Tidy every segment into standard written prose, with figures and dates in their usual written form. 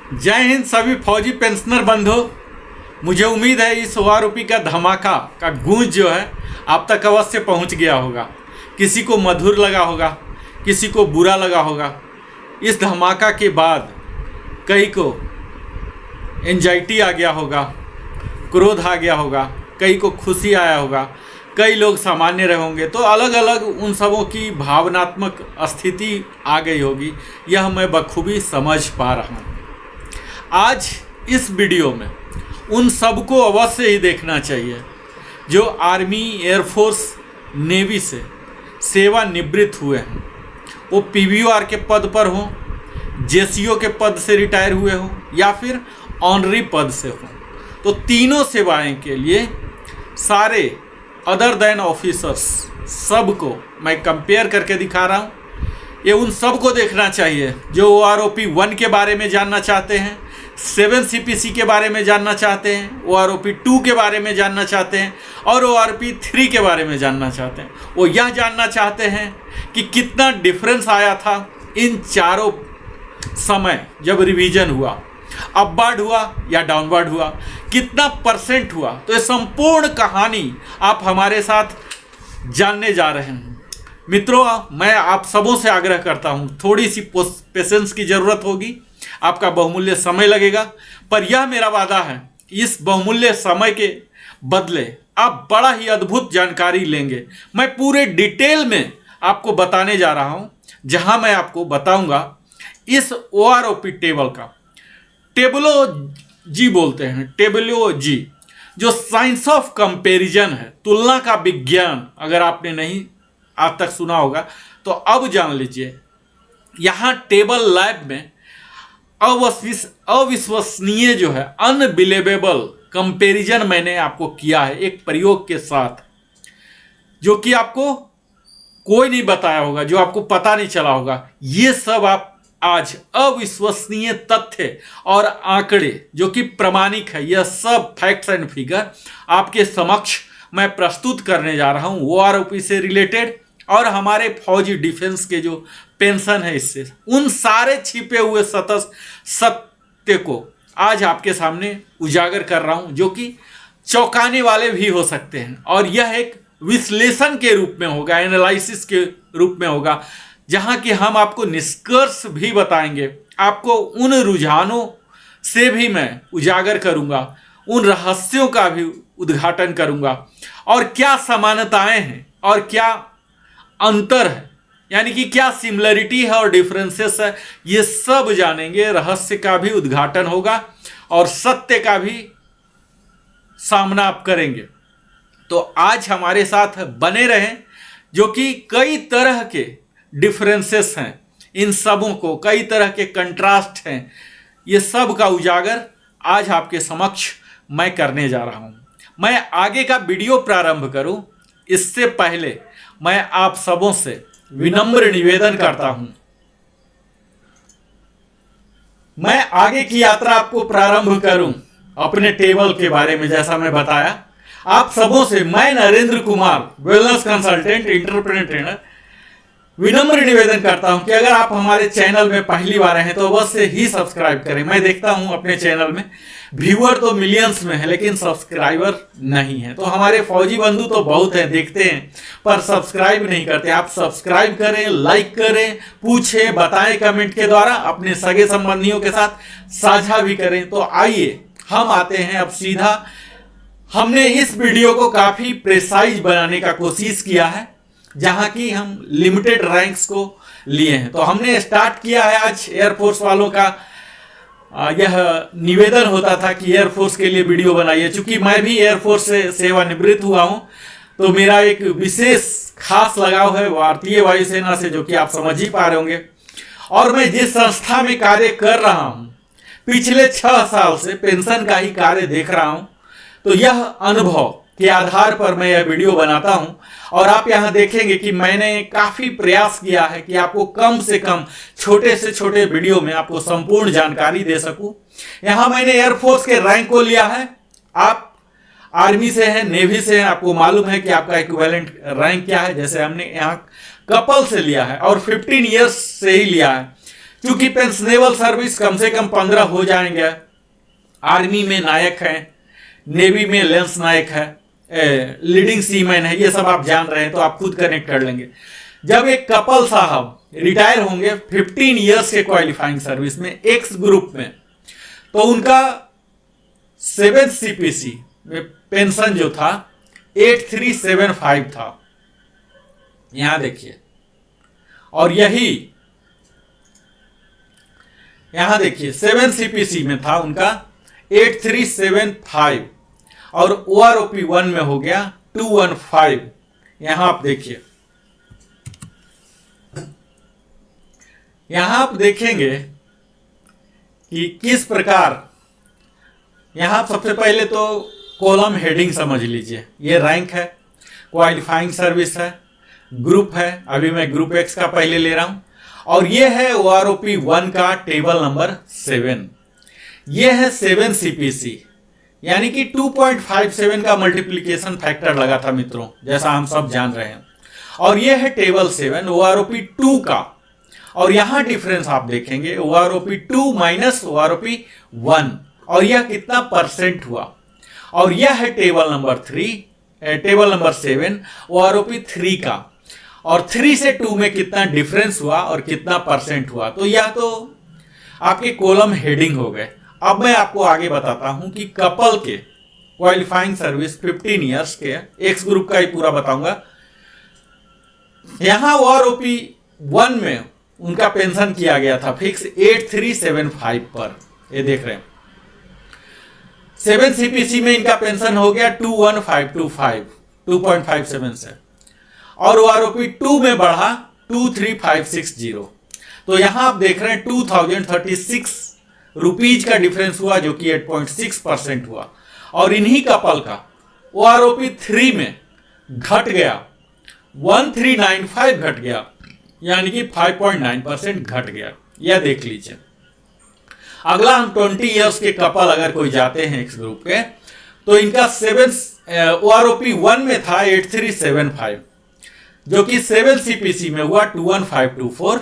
जय हिंद सभी फौजी पेंशनर बंधु। मुझे उम्मीद है इस ओआरओपी का धमाका का गूंज जो है आप तक अवश्य पहुंच गया होगा। किसी को मधुर लगा होगा, किसी को बुरा लगा होगा। इस धमाका के बाद कई को एंजाइटी आ गया होगा, क्रोध आ गया होगा, कई को खुशी आया होगा, कई लोग सामान्य रहे होंगे। तो अलग अलग उन सबों की भावनात्मक स्थिति आ गई होगी, यह मैं बखूबी समझ पा रहा हूँ। आज इस वीडियो में उन सबको अवश्य ही देखना चाहिए जो आर्मी, एयरफोर्स, नेवी से सेवानिवृत्त हुए हैं। वो पीवीओआर के पद पर हों, जेसीओ के पद से रिटायर हुए हों या फिर ऑनरी पद से हों। तो तीनों सेवाएं के लिए सारे अदर देन ऑफिसर्स सबको मैं कंपेयर करके दिखा रहा हूँ। ये उन सबको देखना चाहिए जो ओआरओपी 1 के बारे में जानना चाहते हैं, 7 CPC के बारे में जानना चाहते हैं, ओआरओपी 2 के बारे में जानना चाहते हैं और ओआरओपी 3 के बारे में जानना चाहते हैं। वो यह जानना चाहते हैं कि कितना डिफरेंस आया था इन चारों समय जब रिवीजन हुआ, अपवर्ड हुआ या डाउनवर्ड हुआ, कितना परसेंट हुआ। तो ये संपूर्ण कहानी आप हमारे साथ जानने जा रहे हैं। मित्रों, मैं आप सबों से आग्रह करता हूं, थोड़ी सी पेशेंस की ज़रूरत होगी, आपका बहुमूल्य समय लगेगा, पर यह मेरा वादा है इस बहुमूल्य समय के बदले आप बड़ा ही अद्भुत जानकारी लेंगे। मैं पूरे डिटेल में आपको बताने जा रहा हूं, जहां मैं आपको बताऊंगा इस ओआरओपी टेबल का, टेबुलॉजी बोलते हैं, टेबुलॉजी जो साइंस ऑफ कंपैरिजन है, तुलना का विज्ञान। अगर आपने नहीं आज तक सुना होगा तो अब जान लीजिए। यहाँ टेबल लैब में अविश्वसनीय जो है, अनबिलीवेबल कंपैरिजन मैंने आपको किया है एक प्रयोग के साथ, जो कि आपको कोई नहीं बताया होगा, जो आपको पता नहीं चला होगा। ये सब आप आज अविश्वसनीय तथ्य और आंकड़े जो कि प्रमाणिक है, यह सब फैक्ट्स एंड फिगर आपके समक्ष मैं प्रस्तुत करने जा रहा हूं ओआरओपी से रिलेटेड और हमारे फौजी डिफेंस के जो पेंशन है इससे, उन सारे छिपे हुए सत्य को आज आपके सामने उजागर कर रहा हूं, जो कि चौंकाने वाले भी हो सकते हैं। और यह एक विश्लेषण के रूप में होगा, एनालिसिस के रूप में होगा, जहां कि हम आपको निष्कर्ष भी बताएंगे। आपको उन रुझानों से भी मैं उजागर करूंगा, उन रहस्यों का भी उद्घाटन करूंगा, और क्या समानताएं हैं और क्या अंतर है, यानी कि क्या सिमिलरिटी है और डिफरेंसेस है, ये सब जानेंगे। रहस्य का भी उद्घाटन होगा और सत्य का भी सामना आप करेंगे। तो आज हमारे साथ बने रहें, जो कि कई तरह के डिफरेंसेस हैं, इन सबों को कई तरह के कंट्रास्ट हैं, ये सब का उजागर आज आपके समक्ष मैं करने जा रहा हूं। मैं आगे का वीडियो प्रारंभ करूं इससे पहले मैं आप सबों से विनम्र निवेदन करता हूं। मैं आगे की यात्रा आपको प्रारंभ करूं अपने टेबल के बारे में, जैसा मैं बताया आप सबों से मैं Narendra Kumar, wellness consultant, entrepreneur trainer, विनम्र निवेदन करता हूं कि अगर आप हमारे चैनल में पहली बार हैं तो अवश्य ही सब्सक्राइब करें। मैं देखता हूं अपने चैनल में व्यूअर तो मिलियंस में है, लेकिन सब्सक्राइबर नहीं है। तो हमारे फौजी बंधु तो बहुत हैं, देखते हैं पर सब्सक्राइब नहीं करते। आप सब्सक्राइब करें, लाइक करें, पूछें, बताएं कमेंट के द्वारा, अपने सगे संबंधियों के साथ साझा भी करें। तो आइए हम आते हैं अब सीधा। हमने इस वीडियो को काफी प्रेसाइज बनाने का कोशिश किया है, जहां की हम लिमिटेड रैंक्स को लिए हैं। तो हमने स्टार्ट किया है आज एयरफोर्स वालों का यह निवेदन होता था कि एयरफोर्स के लिए वीडियो बनाइए। चूंकि मैं भी एयरफोर्स से सेवानिवृत्त हुआ हूं, तो मेरा एक विशेष खास लगाव है भारतीय वायुसेना से, जो कि आप समझ ही पा रहे होंगे। और मैं जिस संस्था में कार्य कर रहा हूं, पिछले 6 साल से पेंशन का ही कार्य देख रहा हूं, तो यह अनुभव के आधार पर मैं यह वीडियो बनाता हूं। और आप यहां देखेंगे कि मैंने काफी प्रयास किया है कि आपको कम से कम छोटे से छोटे वीडियो में आपको संपूर्ण जानकारी दे सकूं। यहां मैंने एयरफोर्स के रैंक को लिया है। आप आर्मी से हैं, नेवी से हैं, आपको मालूम है कि आपका इक्विवेलेंट रैंक क्या है। जैसे हमने यहाँ कपल से लिया है और 15 ईयर्स से ही लिया है। चूंकि पेंशनेबल सर्विस कम से कम 15 हो जाएंगे, आर्मी में नायक है, नेवी में लेंस नायक है, लीडिंग सीमैन है, ये सब आप जान रहे हैं तो आप खुद कनेक्ट कर लेंगे। जब एक कपल साहब रिटायर होंगे 15 इयर्स के क्वालिफाइंग सर्विस में एक्स ग्रुप में, तो उनका 7 CPC में पेंशन जो था 8375 था, यहां देखिए। और यही यहां देखिए 7 CPC में था उनका 8375 और OROP 1 में हो गया 215। यहां आप देखिए, यहां आप देखेंगे कि किस प्रकार, यहां सबसे पहले तो कॉलम हेडिंग समझ लीजिए, ये रैंक है, क्वालिफाइंग सर्विस है, ग्रुप है, अभी मैं ग्रुप एक्स का पहले ले रहा हूं, और ये है OROP 1 का टेबल नंबर 7। ये है 7 CPC, यानी कि 2.57 का मल्टीप्लिकेशन फैक्टर लगा था मित्रों, जैसा हम सब जान रहे हैं। और ये है टेबल 7 OROP 2 का, और यहां डिफरेंस आप देखेंगे OROP 2 माइनस OROP 1, और यह कितना परसेंट हुआ। और यह है टेबल नंबर 7 OROP 3 का, और 3 से 2 में कितना डिफरेंस हुआ और कितना परसेंट हुआ। तो यह तो आपके कॉलम हेडिंग हो गए। अब मैं आपको आगे बताता हूं कि कपल के क्वालिफाइंग सर्विस 15 इयर्स के एक्स ग्रुप का ही पूरा बताऊंगा। यहां OROP 1 में उनका पेंशन किया गया था फिक्स 8375 पर, ये देख रहे हैं। 7 CPC में इनका पेंशन हो गया 21525, 2.57 से, और OROP 2 में बढ़ा 23560। तो यहां आप देख रहे हैं 2036 रुपीज का डिफरेंस हुआ, जो कि 8.6% हुआ। और इन्हीं कपल का OROP 3 में घट गया 1395 घट गया, यानी कि 5.9% घट गया। यह देख लीजिए। अगला हम 20 इयर्स के कपल अगर कोई जाते हैं एक्स ग्रुप के, तो इनका OROP 1 में था 8375, जो कि 7 CPC में हुआ 21524,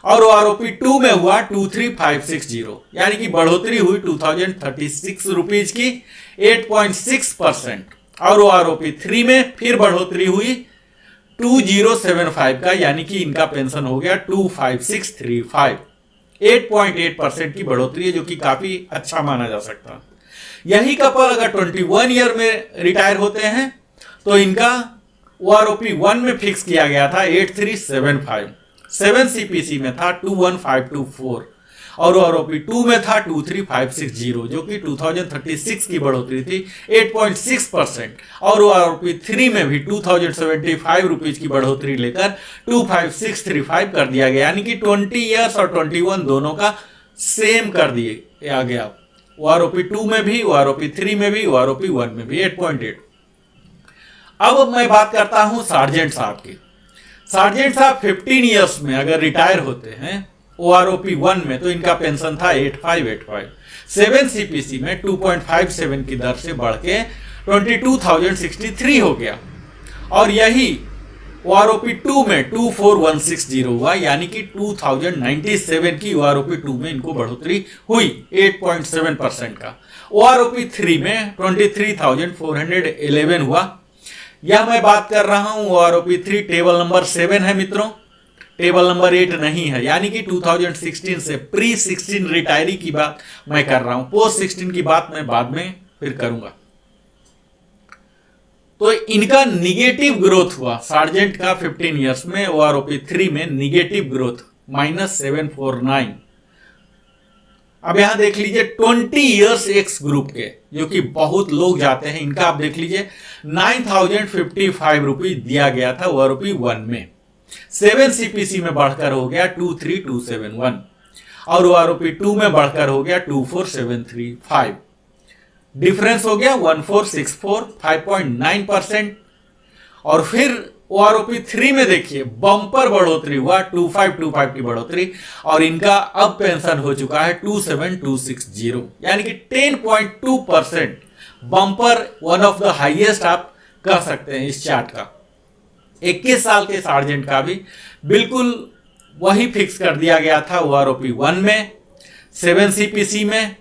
और OROP 2 में हुआ 23560, यानी कि बढ़ोतरी हुई 2036 रुपीज की 8.6%। और OROP 3 में फिर बढ़ोतरी हुई 2075 का, यानी कि इनका पेंशन हो गया 25635, 8.8% की बढ़ोतरी है, जो कि काफी अच्छा माना जा सकता है। यही कपल अगर 21 ईयर में रिटायर होते हैं तो इनका OROP 1 में फिक्स किया गया था 8375, 7 CPC में था 21524, और OROP 2 में था 23560, जो कि 2036 की बढ़ोतरी थी 8.6%, और OROP 3 में भी 2075 रुपीज की बढ़ोतरी लेकर 25635 कर दिया गया, यानी कि 20 इयर्स और 21 दोनों का सेम कर दिया गया। OROP 2 में भी, OROP 3 में भी, OROP 1 में भी 8.8। अब मैं बात करता हूं सार्जेंट साहब की। सार्जेंट साहब 15 इयर्स में अगर रिटायर होते हैं OROP 1 में, तो इनका पेंशन था 8585, 7 CPC में 2.57 की दर से बढ़ के 22,063 हो गया, और यही OROP 2 में 24160 हुआ, यानी कि 2097 की OROP 2 में इनको बढ़ोतरी हुई 8.7% का। OROP 3 में 23,411 हुआ। यह मैं बात कर रहा हूं OROP 3 टेबल नंबर 7 है मित्रों, टेबल नंबर 8 नहीं है, यानी कि 2016 से प्री 16 रिटायरी की बात मैं कर रहा हूं, पोस्ट 16 की बात मैं बाद में फिर करूंगा। तो इनका निगेटिव ग्रोथ हुआ सार्जेंट का 15 इयर्स में, OROP 3 में निगेटिव ग्रोथ -749। अब यहां देख लीजिए 20 इयर्स एक्स ग्रुप के, जो कि बहुत लोग जाते हैं, इनका आप देख लीजिए 9055 रुपीज दिया गया था OROP 1 में, 7 CPC में बढ़कर हो गया 23271, और OROP 2 में बढ़कर हो गया 24735, डिफरेंस हो गया 1464, 5.9%। और फिर OROP 3 में देखिए बम्पर बढ़ोतरी हुआ 2525 की बढ़ोतरी, और इनका अब पेंशन हो चुका है 27260, यानी कि 10.2% bumper, one of the highest आप कह सकते हैं इस चार्ट का। 21 साल के सार्जेंट का भी बिल्कुल वही फिक्स कर दिया गया था OROP 1 में, 7CPC में,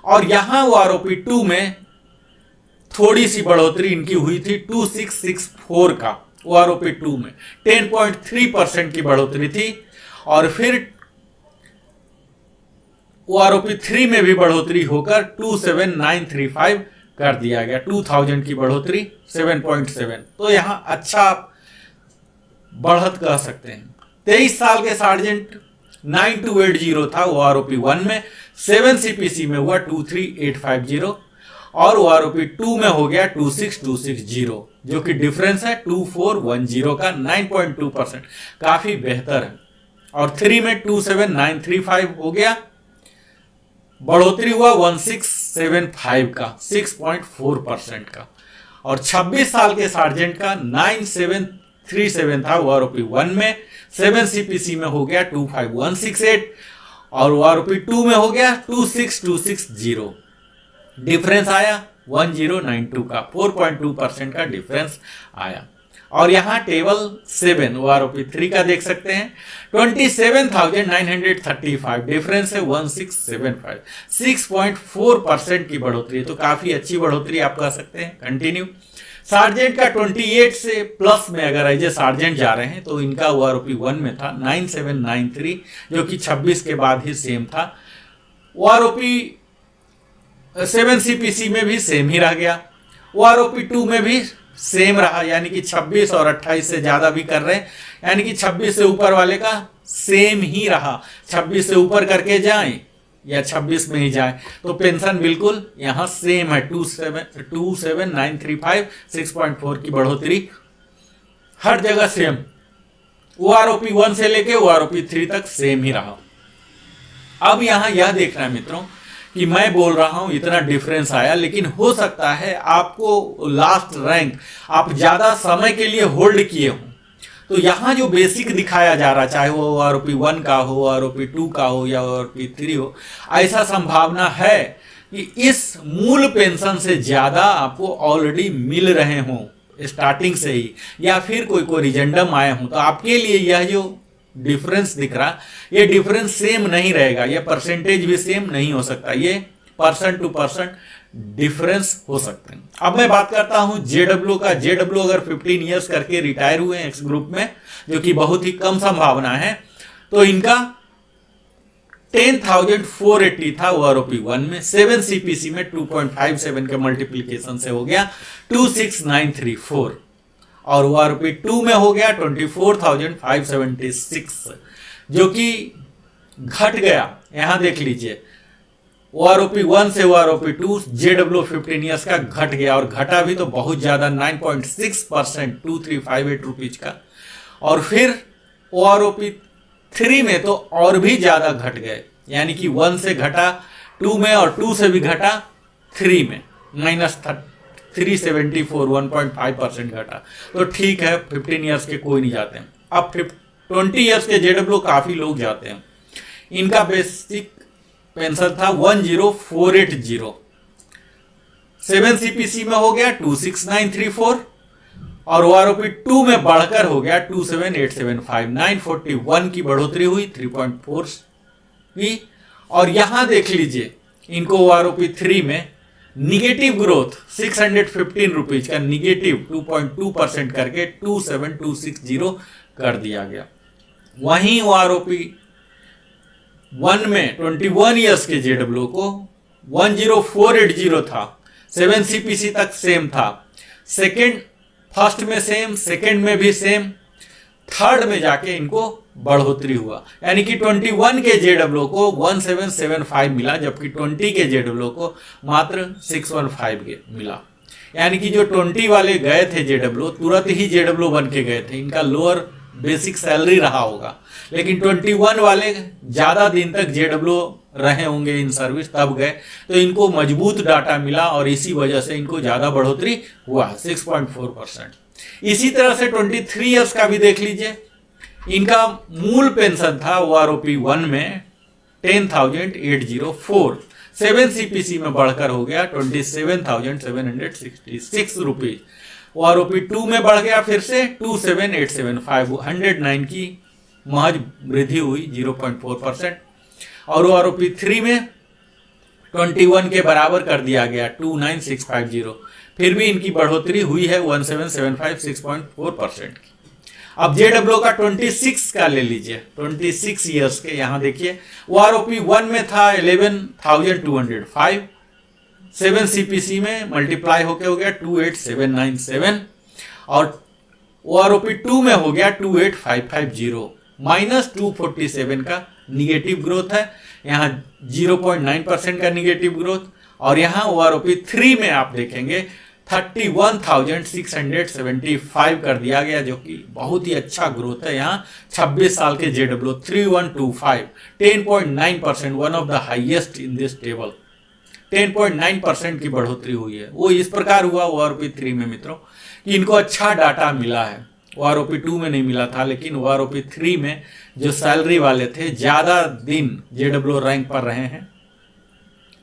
और यहां OROP 2 में थोड़ी सी बढ़ोतरी इनकी हुई थी 2664 का। OROP 2 में 10.3% की बढ़ोतरी थी, और फिर OROP 3 में भी बढ़ोतरी होकर 27935 कर दिया गया, 2000 की बढ़ोतरी 7.7। तो यहां अच्छा बढ़त कह सकते हैं। 23 साल के सार्जेंट 9280 था OROP 1 में, 7CPC में हुआ 23850, और OROP 2 में हो गया 26260, जो कि डिफरेंस है 2410 का, 9.2%, काफी बेहतर है। और 3 में 27935 हो गया, बढ़ोतरी हुआ 1675 का, 6.4% का। और 26 साल के सार्जेंट का 9737 था OROP 1 में, 7CPC में हो गया 25168, और OROP 2 में हो गया 26260, डिफरेंस आया 1092 का, 4.2% का डिफरेंस आया। और यहां टेबल 7 OROP 3 का देख सकते हैं, 27,935, डिफरेंस है 1675, 6.4% की बढ़ोतरी, तो काफी अच्छी बढ़ोतरी आप कह सकते हैं। कंटिन्यू। सार्जेंट का 28 से प्लस में अगर एज ए सार्जेंट जा रहे हैं तो इनका OROP 1 में था 9793, जो कि 26 के बाद ही सेम था। OROP 7CPC में भी सेम ही रह गया, OROP 2 में भी सेम रहा, यानी कि 26 और 28 से ज्यादा भी कर रहे हैं, यानी कि 26 से ऊपर वाले का सेम ही रहा। 26 से ऊपर करके जाएं या 26 में ही जाएं तो पेंशन बिल्कुल यहां सेम है, 27935, 6.4 की बढ़ोतरी हर जगह सेम। OROP 1 से लेके OROP 3 तक सेम ही रहा। अब यहां यह देखना है मित्रों कि मैं बोल रहा हूं इतना डिफरेंस आया, लेकिन हो सकता है आपको लास्ट रैंक आप ज्यादा समय के लिए होल्ड किए हो, तो यहां जो बेसिक दिखाया जा रहा, चाहे वो OROP 1 का हो, OROP 2 का हो या OROP 3 हो, ऐसा संभावना है कि इस मूल पेंशन से ज्यादा आपको ऑलरेडी मिल रहे हों स्टार्टिंग से ही, या फिर कोई रिजेंडम आए हों। तो आपके लिए यह जो डिफरेंस दिख रहा, ये डिफरेंस सेम नहीं रहेगा, ये परसेंटेज भी सेम नहीं हो सकता, ये % to % डिफरेंस हो सकते हैं। अब मैं बात करता हूं JW का। JW अगर 15 इयर्स करके रिटायर हुए हैं एक्स ग्रुप में, जो कि बहुत ही कम संभावना है, तो इनका 10,480 था OROP 1 में, 7CPC में 2.57 के मल्टीप्लीकेशन से हो गया 26934, और OROP 2 में हो गया 24,576, जो कि घट गया। यहां देख लीजिए, OROP 1 से OROP 2 JW 15 इयर्स का घट गया, और घटा भी तो बहुत ज्यादा, 9.6%, 2358 रुपीज का। और फिर OROP 3 में तो और भी ज्यादा घट गए, यानी कि 1 से घटा 2 में, और 2 से भी घटा 3 में, -374, 1.5% घटा। तो ठीक है, 15 इयर्स के कोई नहीं जाते हैं। अब 20 इयर्स के JW काफी लोग जाते हैं। इनका बेसिक पेंशन था 10480, 7CPC में हो गया 26934, और OROP 2 में बढ़कर हो गया 27875, 941 की बढ़ोतरी हुई, 3.4 की। और यहां देख लीजिए, इनको OROP 3 में निगेटिव ग्रोथ 615 रुपीज का निगेटिव 2.2% करके 27260 कर दिया गया। वहीं OROP 1 में 21 इयर्स के JW को 10480 था, 7CPC तक सेम था, फर्स्ट में सेम, सेकंड में भी सेम, थर्ड में जाके इनको बढ़ोतरी हुआ, यानी कि 21 के JW को 1775 मिला, जबकि 20 के JW को मात्र 615 मिला। यानी कि जो 20 वाले गए थे JW, तुरंत ही JW बन के गए थे, इनका लोअर बेसिक सैलरी रहा होगा, लेकिन 21 वाले ज्यादा दिन तक JW रहे होंगे इन सर्विस, तब गए, तो इनको मजबूत डाटा मिला, और इसी वजह से इनको ज्यादा बढ़ोतरी हुआ, 6.4%। इसी तरह से 23 इयर्स का भी देख लीजिए, इनका मूल पेंशन था OROP 1 में 10,804, 7CPC में बढ़कर हो गया 27,766 रुपीज, OROP 2 में बढ़ गया फिर से 27875, 109 की महज वृद्धि हुई 0.4%। और OROP 3 में 21 के बराबर कर दिया गया 29650, फिर भी इनकी बढ़ोतरी हुई है 1775 6.4% की। अब JWO का 26 का ले लीजिए, 26 ईयर्स के, यहाँ देखिए OROP 1 में था 11,205, 7 CPC में मल्टीप्लाई होके हो गया 28797 और OROP 2 में हो गया 28550, -247 का निगेटिव ग्रोथ है, यहाँ 0.9% का निगेटिव ग्रोथ। और यहाँ OROP 3 में आप देखेंगे 31,675 कर दिया गया, जो कि बहुत ही अच्छा ग्रोथ है। यहाँ 26 साल के JWO 3125 10.9%, one of the highest in this table, 10.9% की बढ़ोतरी हुई है। वो इस प्रकार हुआ OROP 3 में मित्रों कि इनको अच्छा डाटा मिला है। OROP 2 में नहीं मिला था, लेकिन OROP 3 में जो सैलरी वाले थे ज़्यादा दिन JWO रैंक पर रहे हैं,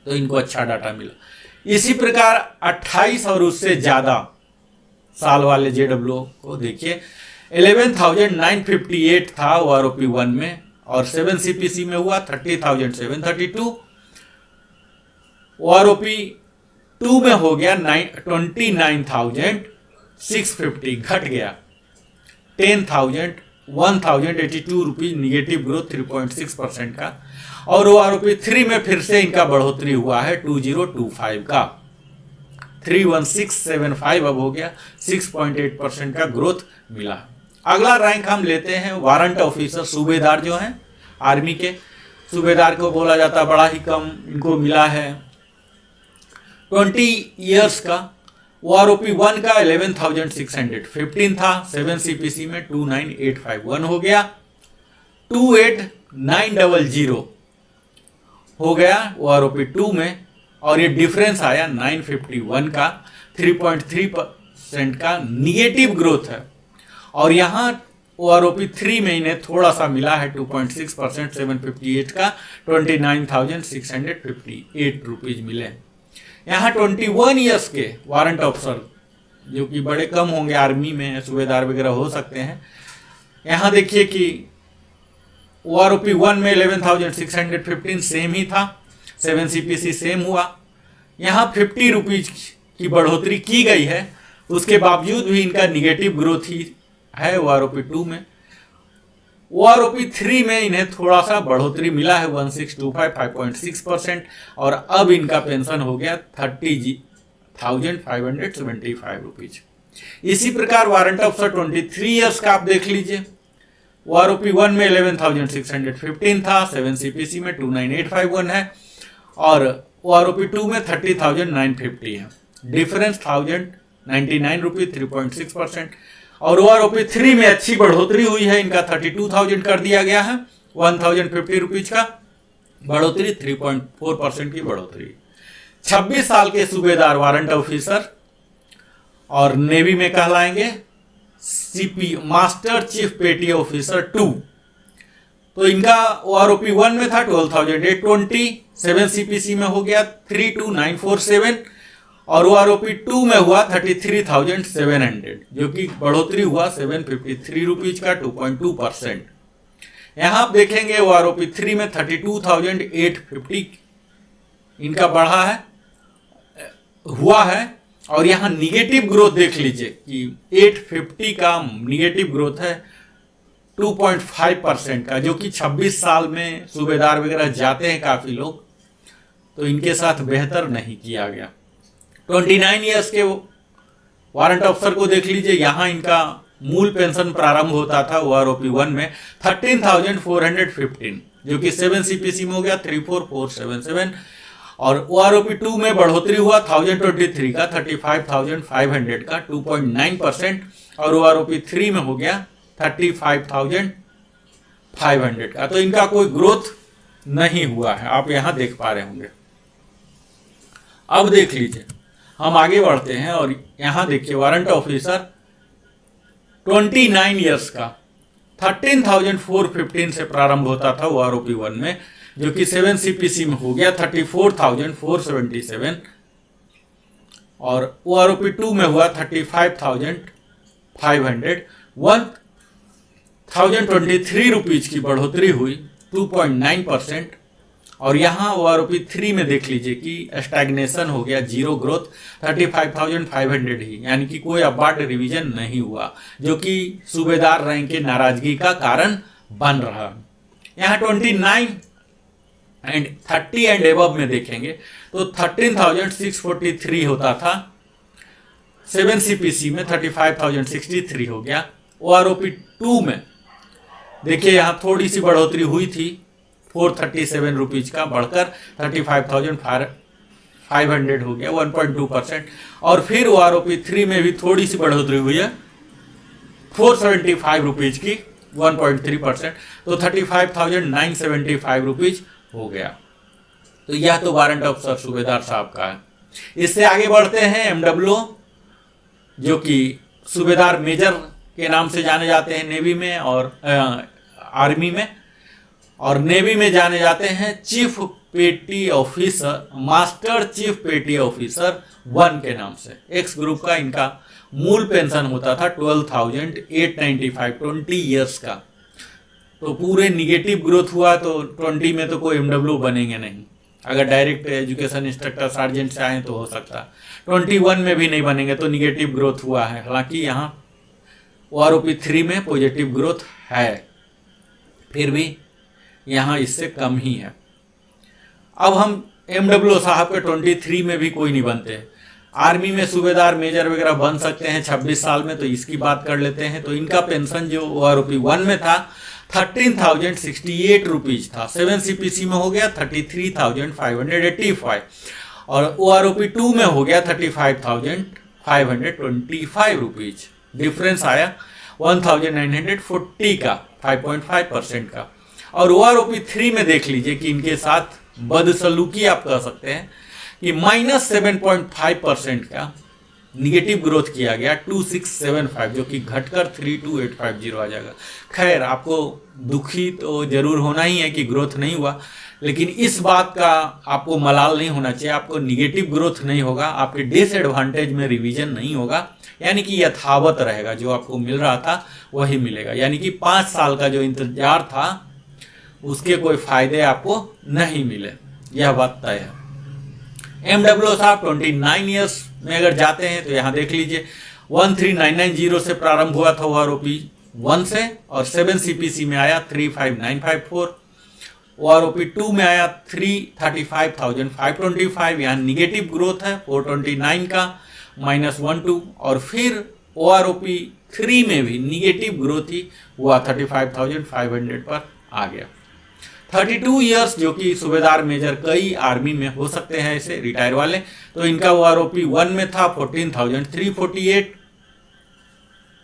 तो इनको अच्छा डाटा मिला। इसी प्रकार 28 और उससे ज़्यादा साल वाले JWO को देखिए 11,958 था OROP 1 में, और 7 CPC में हुआ 30,732। OROP 2 में हो गया 29,650, घट गया 1,082 रुपीज, निगेटिव ग्रोथ 3.6% का। और OROP 3 में फिर से इनका बढ़ोतरी हुआ है 2025 का 31675 अब हो गया, 6.8% का ग्रोथ मिला। अगला रैंक हम लेते हैं वारंट ऑफिसर, सूबेदार जो हैं आर्मी के। सूबेदार को बोला जाता बड़ा ही कम इनको मिला है 20 ईयर्स का। OROP 1 का 11,615 था, 7 CPC में 29,851 हो गया, 28,900 हो गया OROP 2 में। और ये डिफरेंस आया 951 का, 3.3% का निगेटिव ग्रोथ है। और यहाँ OROP 3 में इन्हें थोड़ा सा मिला है 2.6%, 758 का 29,658 रुपीज मिले। यहाँ 21 ईयर्स के वारंट ऑफिसर, जो कि बड़े कम होंगे आर्मी में, सूबेदार वगैरह हो सकते हैं। यहाँ देखिए कि OROP 1 में 11,615 सेम ही था, 7 CPC सेम हुआ। यहाँ 50 रुपीज की बढ़ोतरी की गई है, उसके बावजूद भी इनका निगेटिव ग्रोथ ही है OROP 2 में। OROP 3 में इन्हें थोड़ा सा बढ़ोतरी मिला है 1625 5.6%, और अब इनका पेंशन हो गया 30,575 रुपीज। इसी प्रकार वारंट ऑफिसर 23 ईयर्स का आप देख लीजिए। OROP 1 में 11,615 था, 7 CPC में 29,851 है, और OROP 2 में 30,950 है, डिफरेंस 1,099 रुपीज, 3.6%। और OROP 3 में अच्छी बढ़ोतरी हुई है, इनका 32,000 कर दिया गया है, 1,050 रुपीज का बढ़ोतरी, 3.4% की बढ़ोतरी। 26 साल के सूबेदार वारंट ऑफिसर और नेवी में कहलाएंगे CP मास्टर चीफ पेटी ऑफिसर 2। तो इनका OROP 1 में था 12,820, 7 CPC में हो गया 32,947, और OROP 2 में हुआ 33,700, जो कि बढ़ोतरी हुआ 753 रुपीज का 2.2%। यहाँ आप देखेंगे OROP 3 में 32,850 इनका बढ़ा है, हुआ है। और यहाँ निगेटिव ग्रोथ देख लीजिए कि 850 का निगेटिव ग्रोथ है 2.5% का, जो कि 26 साल में सूबेदार वगैरह जाते हैं काफ़ी लोग, तो इनके साथ बेहतर नहीं किया गया। 29 ईयर्स के वारंट ऑफिसर को देख लीजिए, यहाँ इनका मूल पेंशन प्रारंभ होता था OROP 1 में 13,415, जो कि 7 CPC में हो गया 34,477, और OROP 2 में बढ़ोतरी हुआ 1,023 का 35,500 का 2.9%, और OROP 3 में हो गया 35,500 का। तो इनका कोई ग्रोथ नहीं हुआ है, आप यहाँ देख पा रहे होंगे। अब देख लीजिए, हम आगे बढ़ते हैं और यहाँ देखिए वारंट ऑफिसर 29 ईयर्स का 13,415 से प्रारंभ होता था OROP 1 में, जो कि 7 CPC में हो गया 34,477, और OROP 2 में हुआ 35,500, 1023 रुपीज की बढ़ोतरी हुई 2.9%। और यहाँ OROP3 में देख लीजिए कि स्टैग्नेशन हो गया, जीरो ग्रोथ, 35,500 ही, यानी कि कोई अपवार्ड रिवीजन नहीं हुआ, जो कि सूबेदार रैंक के नाराजगी का कारण बन रहा। यहाँ 29 एंड 30 एंड एबव में देखेंगे तो 13,643 होता था, 7 CPC में 35,063 हो गया। OROP2 में देखिए यहाँ थोड़ी सी बढ़ोतरी हुई थी, 437 रुपीज का बढ़कर 35,500 हो गया, 1.2%। और फिर OROP3 में भी थोड़ी सी बढ़ोतरी हुई है, 475 रुपीज की, 1.3%, तो 35,975 रुपीज हो गया। तो यह तो वारंट अफसर सूबेदार साहब का है। इससे आगे बढ़ते हैं MWO, जो कि सूबेदार मेजर के नाम से जाने जाते हैं नेवी में और आर्मी में, और नेवी में जाने जाते हैं चीफ पेटी ऑफिसर, मास्टर चीफ पेटी ऑफिसर 1 के नाम से। एक्स ग्रुप का इनका मूल पेंशन होता था 12,895, 20 ईयर्स का। तो पूरे निगेटिव ग्रोथ हुआ तो 20 में तो कोई MWO बनेंगे नहीं, अगर डायरेक्ट एजुकेशन इंस्ट्रक्टर सार्जेंट से आए तो हो सकता, 21 में भी नहीं बनेंगे, तो निगेटिव ग्रोथ हुआ है। हालांकि यहाँ OROP3 में पॉजिटिव ग्रोथ है, फिर भी यहाँ इससे कम ही है। अब हम MWO साहब के 23 में भी कोई नहीं बनते। आर्मी में सूबेदार मेजर वगैरह बन सकते हैं 26 साल में, तो इसकी बात कर लेते हैं। तो इनका पेंशन जो OROP1 में था 13,068 रुपीज था, 7 CPC में हो गया 33,585, और OROP2 में हो गया 35,525 रुपीज। डिफरेंस आया 1,940 का, 5.5% का। और OROP3 में देख लीजिए कि इनके साथ बदसलूकी आप कह सकते हैं कि -7.5% का निगेटिव ग्रोथ किया गया, 2675, जो कि घटकर 32850 आ जाएगा। खैर, आपको दुखी तो जरूर होना ही है कि ग्रोथ नहीं हुआ, लेकिन इस बात का आपको मलाल नहीं होना चाहिए। आपको निगेटिव ग्रोथ नहीं होगा, आपके डिसएडवांटेज में रिवीजन नहीं होगा, यानी कि यथावत रहेगा, जो आपको मिल रहा था वही मिलेगा। यानी कि 5 साल का जो इंतजार था उसके कोई फायदे आपको नहीं मिले, यह बात तय है। MWO साहब 29 ईयर्स में अगर जाते हैं तो यहाँ देख लीजिए 13990 से प्रारंभ हुआ था OROP1 से, और 7 CPC में आया 35954, OROP2 में आया 335,525, यहाँ निगेटिव ग्रोथ है 429 का, -12, और फिर OROP3 में भी निगेटिव ग्रोथ ही हुआ, 35,500 पर आ गया। 32 ईयर्स जो कि सूबेदार मेजर कई आर्मी में हो सकते हैं ऐसे रिटायर वाले, तो इनका OROP1 में था 14,348,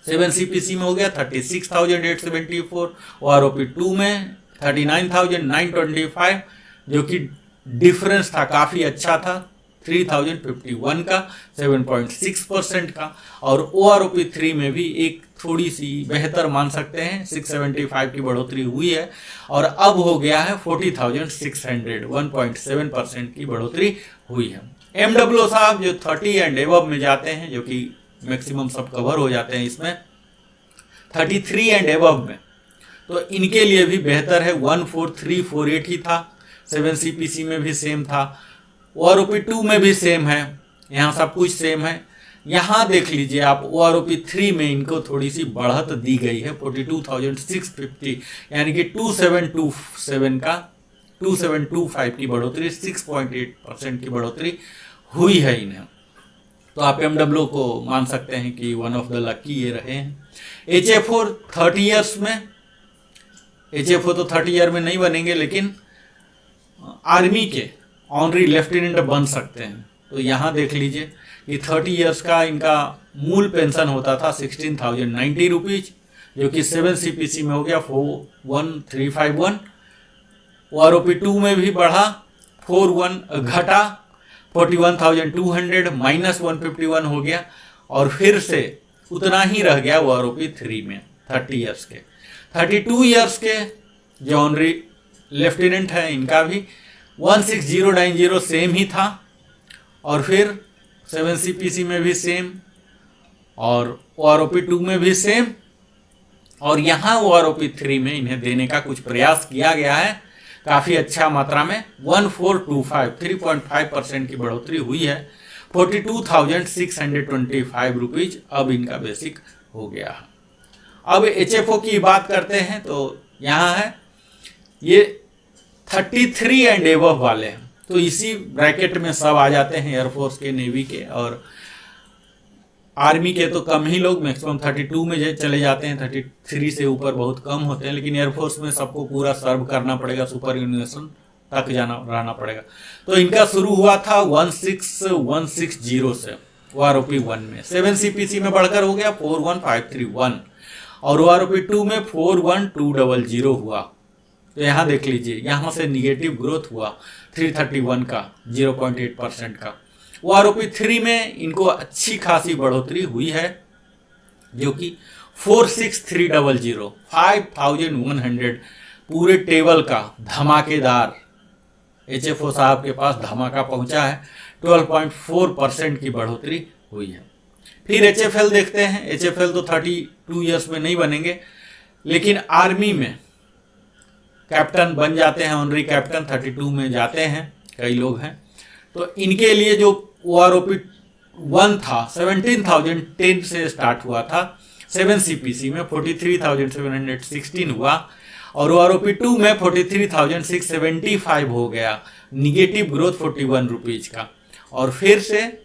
7 CPC में हो गया 36,874, OROP2 में 39,925, जो कि डिफरेंस था काफ़ी अच्छा था, 3,051 का, 7.6% का। और OROP3 में भी एक थोड़ी सी बेहतर मान सकते हैं, 675 की बढ़ोतरी हुई है, और अब हो गया है 40,600, 1.7% की बढ़ोतरी हुई है। MWO साहब जो 30 एंड एबव में जाते हैं, जो कि मैक्सिमम सब कवर हो जाते हैं इसमें, 33 एंड एबव में, तो इनके लिए भी बेहतर है, 14348 ही था, 7 CPC में भी सेम था, OROP2 में भी सेम है, यहाँ सब कुछ सेम है। यहाँ देख लीजिए आप OROP3 में इनको थोड़ी सी बढ़त दी गई है, 42,650, यानी कि 2727 का 2725 की बढ़ोतरी, 6.8% की बढ़ोतरी हुई है इन्हें। तो आप MWO को मान सकते हैं कि वन ऑफ द लकी ये रहे हैं। HFO 30 ईयर्स में, HFO तो 30 ईयर में नहीं बनेंगे, लेकिन आर्मी के ऑनरी लेफ्टिनेंट बन सकते हैं। तो यहाँ देख लीजिए कि 30 ईयर्स का इनका मूल पेंशन होता था 16,090 रुपीज, जो कि 7 CPC में हो गया 41351, OROP2 में भी बढ़ा 41 घटा 41,200, -151 हो गया, और फिर से उतना ही रह गया OROP3 में 30 ईयर्स के। 32 ईयर्स के जो ऑनरी लेफ्टिनेंट है इनका भी 16090 सेम ही था, और फिर 7 CPC में भी सेम, और OROP2 में भी सेम, और यहाँ OROP 3 में इन्हें देने का कुछ प्रयास किया गया है, काफ़ी अच्छा मात्रा में 1425 3.5% की बढ़ोतरी हुई है। 42,625 रुपीज अब इनका बेसिक हो गया है। अब HFO की बात करते हैं तो यहाँ है ये 33 एंड एबव वाले हैं, तो इसी ब्रैकेट में सब आ जाते हैं, एयरफोर्स के, नेवी के और आर्मी के तो कम ही लोग, मैक्सिमम 32 में चले जाते हैं, 33 से ऊपर बहुत कम होते हैं। लेकिन एयरफोर्स में सबको पूरा सर्व करना पड़ेगा, सुपर यूनिवर्सल तक रहना पड़ेगा। तो इनका शुरू हुआ था 16160 से OROP 1 में, 7 CPC में बढ़कर हो गया 41531 और OROP 2 में 41200 हुआ। तो यहाँ देख लीजिए, यहाँ से निगेटिव ग्रोथ हुआ 331 का 0.8% का। OROP 3 में इनको अच्छी खासी बढ़ोतरी हुई है जो कि 46300 5100 पूरे टेबल का धमाकेदार HFO साहब के पास धमाका पहुंचा है। 12.4% की बढ़ोतरी हुई है। फिर HFL देखते हैं। HFL तो 32 ईयर्स में नहीं बनेंगे, लेकिन आर्मी में कैप्टन बन जाते हैं, ऑनरी कैप्टन 32 में जाते हैं, कई लोग हैं। तो इनके लिए जो OROP 1 था 17,010 से स्टार्ट हुआ था, 7 CPC में 43,716 हुआ और OROP 2 में 43,675 हो गया, निगेटिव ग्रोथ 41 रुपीज का। और फिर से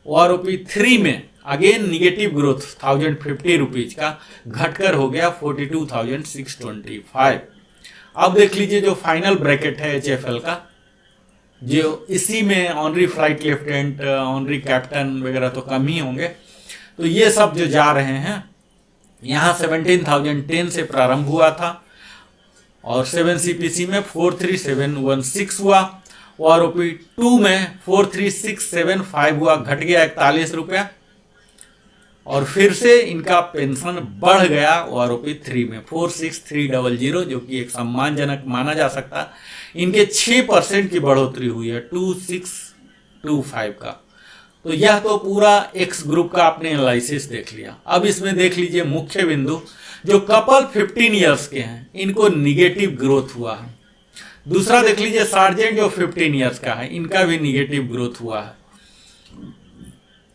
OROP 3 में अगेन निगेटिव ग्रोथ 1050 रुपीज का घटकर हो गया 42,625। अब देख लीजिए जो फाइनल ब्रैकेट है HFL का, जो इसी में honorary flight lieutenant, honorary captain वगैरह तो कम ही होंगे। तो ये सब जो जा रहे हैं, यहाँ 17,010 से प्रारंभ हुआ था और 7 CPC में 43716 हुआ, OROP 2 में 43675 हुआ, घट गया 41 रुपया। और फिर से इनका पेंशन बढ़ गया OROP 3 में 46300, जो कि एक सम्मानजनक माना जा सकता। इनके 6% की बढ़ोतरी हुई है 2625 का। तो यह तो पूरा एक्स ग्रुप का आपने एनालिसिस देख लिया। अब इसमें देख लीजिए मुख्य बिंदु, जो कपल 15 ईयर्स के हैं इनको निगेटिव ग्रोथ हुआ है। दूसरा देख लीजिए सार्जेंट जो 15 ईयर्स का है, इनका भी निगेटिव ग्रोथ हुआ है।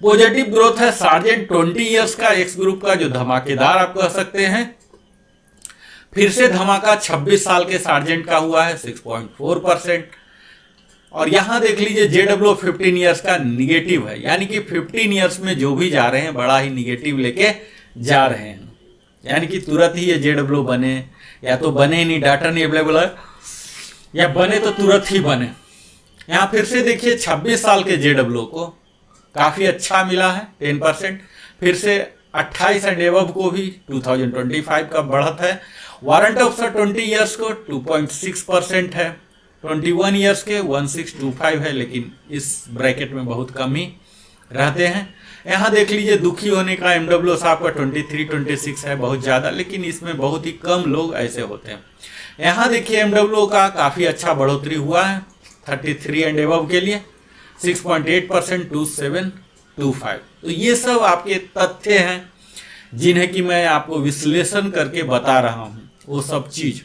पॉजिटिव ग्रोथ है सार्जेंट 20 ईयर्स का, एक्स ग्रुप का, जो धमाकेदार आप कह सकते हैं। फिर से धमाका 26 साल के सार्जेंट का हुआ है 6.4%। और यहां देख लीजिए JW 15 ईयर्स का निगेटिव है, यानी कि 15 ईयर्स में जो भी जा रहे हैं बड़ा ही निगेटिव लेके जा रहे हैं, यानी कि तुरंत ही ये JW बने, या तो बने नहीं, डाटा नहीं अवेलेबल है, या बने तो तुरंत ही बने। यहाँ फिर से देखिए 26 साल के JW को काफ़ी अच्छा मिला है 10%। फिर से 28 एंड एबव को भी 2025 का बढ़त है। वारंट ऑफिसर 20 ईयर्स को 2.6% है, 21 ईयर्स के 1625 है, लेकिन इस ब्रैकेट में बहुत कम ही रहते हैं। यहाँ देख लीजिए दुखी होने का MW साहब का 23-26 है, बहुत ज़्यादा, लेकिन इसमें बहुत ही कम लोग ऐसे होते हैं। यहाँ देखिए MW का काफ़ी अच्छा बढ़ोतरी हुआ है 33 एंड एबव के लिए 6.8% 2725। तो ये सब आपके तथ्य हैं जिन्हें कि मैं आपको विश्लेषण करके बता रहा हूँ, वो सब चीज़।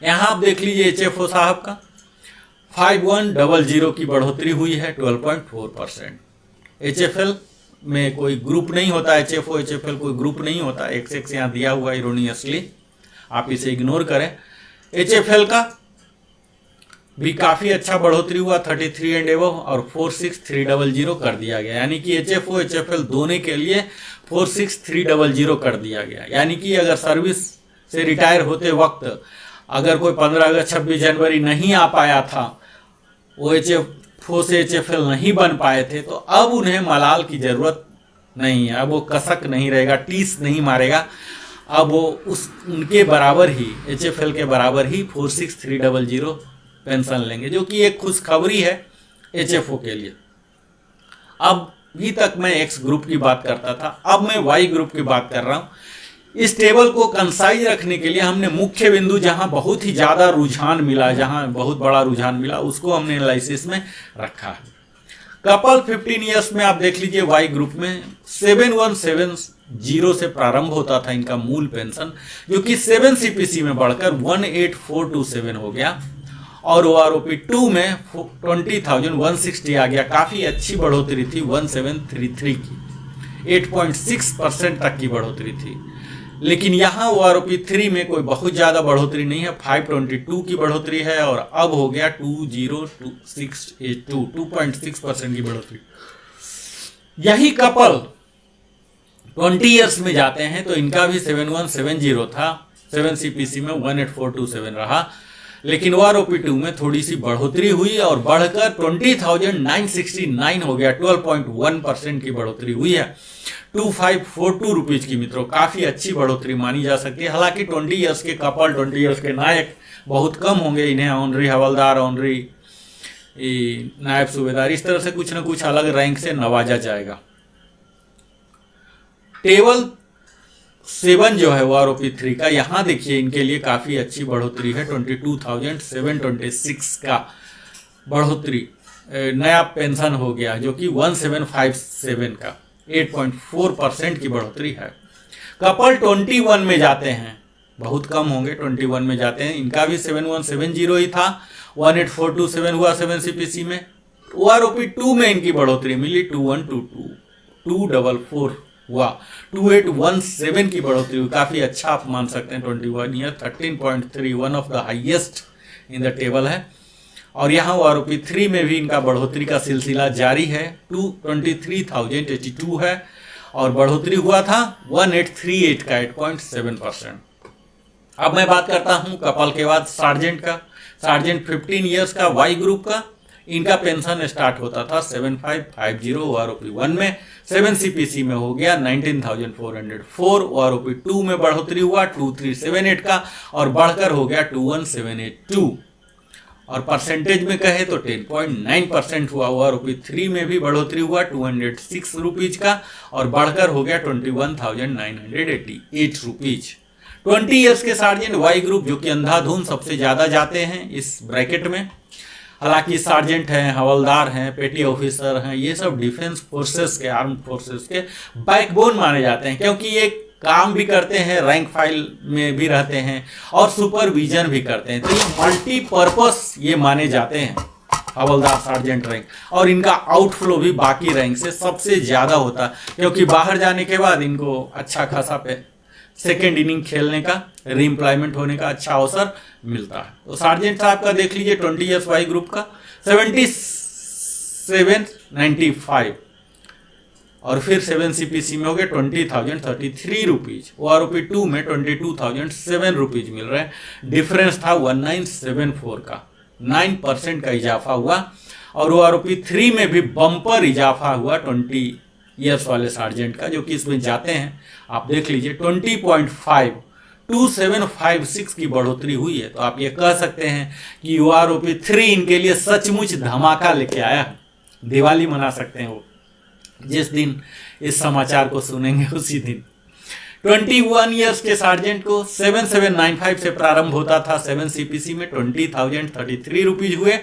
यहाँ आप देख लीजिए HFO साहब का 5100 की बढ़ोतरी हुई है 12.4%। HFL में कोई ग्रुप नहीं होता, HFO HFL कोई ग्रुप नहीं होता, XX यहाँ दिया हुआ इरोनियसली, आप इसे इग्नोर करें। HFL का भी काफ़ी अच्छा बढ़ोतरी हुआ 33 एंड एबव और 46300 कर दिया गया, यानी कि HFO HFL दोनों के लिए 46300 कर दिया गया। यानी कि अगर सर्विस से रिटायर होते वक्त अगर कोई 15 अगस्त 26 जनवरी नहीं आ पाया था, वो HFO से HFL नहीं बन पाए थे, तो अब उन्हें मलाल की ज़रूरत नहीं है। अब वो कसक नहीं रहेगा, टीस नहीं मारेगा, अब वो उनके बराबर ही HFL के बराबर ही 46300 पेंशन लेंगे, जो कि एक खुशखबरी है HFO के लिए। अब भी तक मैं एक्स ग्रुप की बात करता था, अब मैं वाई ग्रुप की बात कर रहा हूँ। इस टेबल को कंसाइज रखने के लिए हमने मुख्य बिंदु जहां बहुत ही ज़्यादा रुझान मिला, जहां बहुत बड़ा रुझान मिला, उसको हमने एनालिसिस में रखा है। कपल 15 ईयर्स में आप देख लीजिए वाई ग्रुप में 717 जीरो से प्रारंभ होता था इनका मूल पेंशन, जो कि 7 CPC में बढ़कर 18427 हो गया और OROP 2 में 20,160 आ गया। काफ़ी अच्छी बढ़ोतरी थी 1733 की, 8.6% तक की बढ़ोतरी थी। लेकिन यहाँ OROP 3 में कोई बहुत ज़्यादा बढ़ोतरी नहीं है, 522 की बढ़ोतरी है और अब हो गया 20682, 2.6% की बढ़ोतरी। यही कपल 20 ईयर्स में जाते हैं तो इनका भी 7170 था, 7 CPC में 18427 रहा। लेकिन OROP 2 में थोड़ी सी बढ़ोतरी हुई और बढ़कर 20,969 हो गया, 12.1% की बढ़ोतरी हुई है, 2542 रुपीज की। मित्रों, काफ़ी अच्छी बढ़ोतरी मानी जा सकती है। हालांकि 20 ईयर्स के कपल, 20 ईयर्स के नायक बहुत कम होंगे, इन्हें ऑनरी हवलदार, ऑनरी नायब सूबेदार, इस तरह से कुछ न कुछ अलग रैंक से नवाजा जाएगा। टेबल 7 जो है OROP 3 का, यहाँ देखिए इनके लिए काफ़ी अच्छी बढ़ोतरी है, 22,726 का बढ़ोतरी नया पेंशन हो गया, जो कि 1757 का 8.4% की बढ़ोतरी है। कपल 21 में जाते हैं, बहुत कम होंगे, 21 में जाते हैं, इनका भी 7170 ही था, 18427 हुआ 7 CPC में। OROP 2 में इनकी बढ़ोतरी मिली 2122, 244 हुआ, 2817 की बढ़ोतरी हुई। काफ़ी अच्छा आप मान सकते हैं, 21 year, 13.3, one of the highest in the table है। और यहाँ OROP 3 में भी इनका बढ़ोतरी का सिलसिला जारी है, 23,082 है और बढ़ोतरी हुआ था 1838 का, 8.7%। अब मैं बात करता हूँ कपल के बाद सार्जेंट का। सार्जेंट 15 ईयर्स का वाई ग्रुप का, इनका पेंशन स्टार्ट होता था 7550 OROP 1 में, 7 CPC में हो गया 19,404, OROP 2 में बढ़ोतरी हुआ 2378 का और बढ़कर हो गया 21782 और परसेंटेज में कहे तो 10.9% हुआ। OROP 3 में भी बढ़ोतरी हुआ 206 रुपीज का और बढ़कर हो गया 21,988 रुपीज। 20 ईयर्स के सार्जेंट वाई ग्रुप, जो कि अंधाधुन सबसे ज़्यादा जाते हैं इस ब्रैकेट में। हालांकि सार्जेंट हैं, हवलदार हैं, पेटी ऑफिसर हैं, ये सब डिफेंस फोर्सेस के, आर्म फोर्सेस के बैकबोन माने जाते हैं, क्योंकि ये काम भी करते हैं, रैंक फाइल में भी रहते हैं और सुपरविजन भी करते हैं। तो ये मल्टीपर्पस ये माने जाते हैं हवलदार, सार्जेंट रैंक। और इनका आउटफ्लो भी बाकी रैंक से सबसे ज़्यादा होता है, क्योंकि बाहर जाने के बाद इनको अच्छा खासा सेकेंड इनिंग खेलने का, रीएम्प्लॉयमेंट होने का अच्छा अवसर मिलता है। तो सार्जेंट साहब का देख लीजिए 20 ईयर्स वाई ग्रुप का 7795 और फिर 7 CPC में हो गए 20,033 रुपीज। OROP 2 में 22,007 रुपीज मिल रहे हैं, डिफरेंस था 1974 का, 9% का इजाफा हुआ। और OROP 3 में भी बम्पर इजाफा हुआ 20 ईयर्स वाले सार्जेंट का, जो कि इसमें जाते हैं, आप देख लीजिए 20.5, 2756 की बढ़ोतरी हुई है। तो आप ये कह सकते हैं कि OROP 3 इनके लिए सचमुच धमाका लेके आया है। दिवाली मना सकते हैं वो, जिस दिन इस समाचार को सुनेंगे उसी दिन। 21 ईयर्स के सार्जेंट को 7795 से प्रारंभ होता था, 7 CPC में 20,033 रुपीज हुए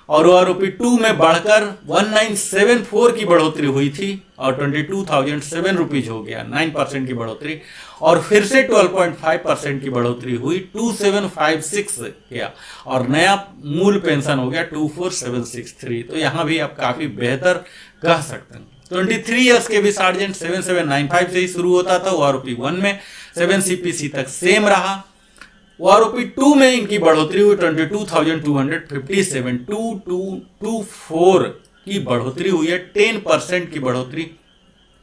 और OROP 2 में बढ़कर 1974 की बढ़ोतरी हुई थी और 22,007 रुपीज हो गया, 9% की बढ़ोतरी। और फिर से 12.5% की बढ़ोतरी हुई, 2756 किया और नया मूल पेंशन हो गया 24763। तो यहाँ भी आप काफ़ी बेहतर कह सकते हैं। 23 ईयर्स के भी सार्जेंट 7795 से ही शुरू होता था, OROP 1 में 7 CPC तक सेम रहा। OROP 2 में इनकी बढ़ोतरी हुई 22,257, 2224 की बढ़ोतरी हुई है, 10% की बढ़ोतरी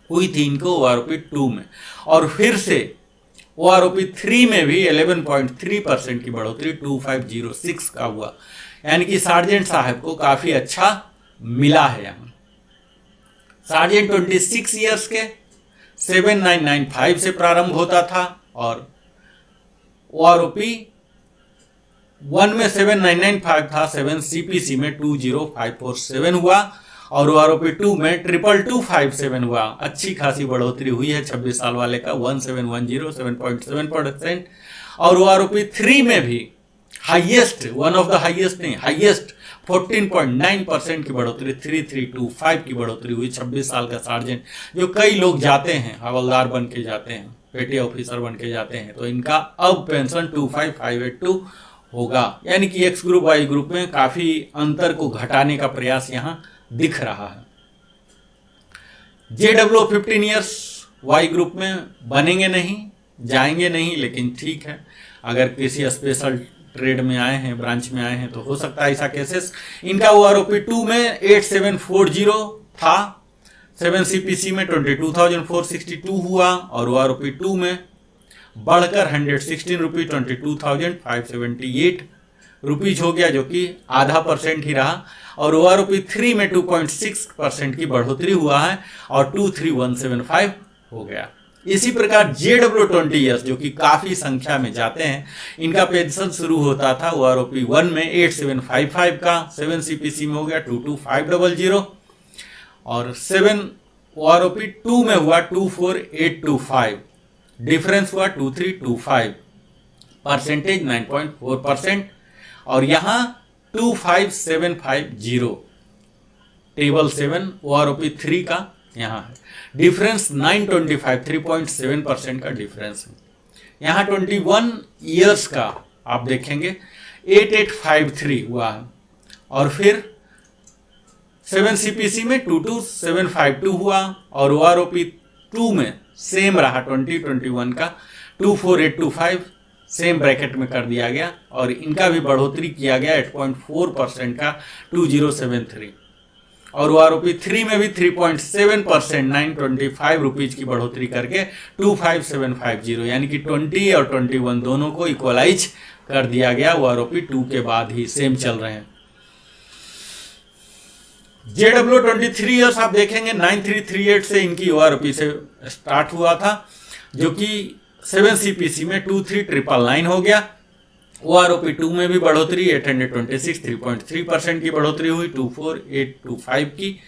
हुई थी इनको OROP 2 में। और फिर से OROP 3 में भी 11.3% की बढ़ोतरी 2506 का हुआ, यानी कि सार्जेंट साहब को काफ़ी अच्छा मिला है यहाँ। सार्जेंट 26 ईयर्स के 7995 से प्रारंभ होता था और OROP 1 में 7995 था, 7 CPC में 20547 हुआ और OROP 2 में 2257 हुआ। अच्छी खासी बढ़ोतरी हुई है 26 साल वाले का, 1710, 7.7%। और OROP 3 में भी highest, one of the highest नहीं, हाईएस्ट 14.9% की बढ़ोतरी, 3325 की बढ़ोतरी हुई। 26 साल का सार्जेंट, जो कई लोग जाते हैं हवलदार बन के जाते हैं, पेटी ऑफिसर बन के जाते हैं, तो इनका अब पेंशन 25582 होगा। यानी कि एक्स ग्रुप वाई ग्रुप में काफी अंतर को घटाने का प्रयास यहाँ दिख रहा है। JWO 15 ईयर्स वाई ग्रुप में बनेंगे नहीं, जाएंगे नहीं, लेकिन ठीक है, अगर किसी स्पेशल ट्रेड में आए हैं, ब्रांच में आए हैं, तो हो सकता है ऐसा केसेस। इनका OROP 2 में 8740 था, 7 CPC में 22,462 हुआ और OROP 2 में बढ़कर 116 रुपये 22,578 रुपीज हो गया, जो कि आधा % ही रहा। और OROP 3 में 2.6% की बढ़ोतरी हुआ है और 23,175 हो गया। इसी प्रकार JWO 20 ईयर्स, जो कि काफी संख्या में जाते हैं, इनका पेंशन शुरू होता था OROP 1 में 8755 का, 7 CPC में हो गया 22500 और 7 OROP 2 में हुआ 24825, डिफरेंस हुआ 2325, परसेंटेज 9.4%। और यहाँ 25750 टेबल 7 OROP 3 का यहाँ है, डिफरेंस 925, 3.7% का डिफरेंस है। यहाँ 21 ईयर्स का आप देखेंगे 8853 हुआ है और फिर 7 CPC में 22752 हुआ और OROP 2 में सेम रहा 2021 का 24825, सेम ब्रैकेट में कर दिया गया और इनका भी बढ़ोतरी किया गया 8.4% का 2073 और OROP 3 में भी 3.7% 925 रुपीज की बढ़ोतरी करके 25750, यानी कि 20 और 21 दोनों को इक्वलाइज कर दिया गया। OROP 2 के बाद ही सेम चल रहे हैं। JWO 23 ईयर्स आप देखेंगे 9338 से इनकी OROP से स्टार्ट हुआ था, जो कि 7 CPC में 23999 हो गया। OROP 2 में भी बढ़ोतरी 826, 3.3% की बढ़ोतरी हुई 24825 की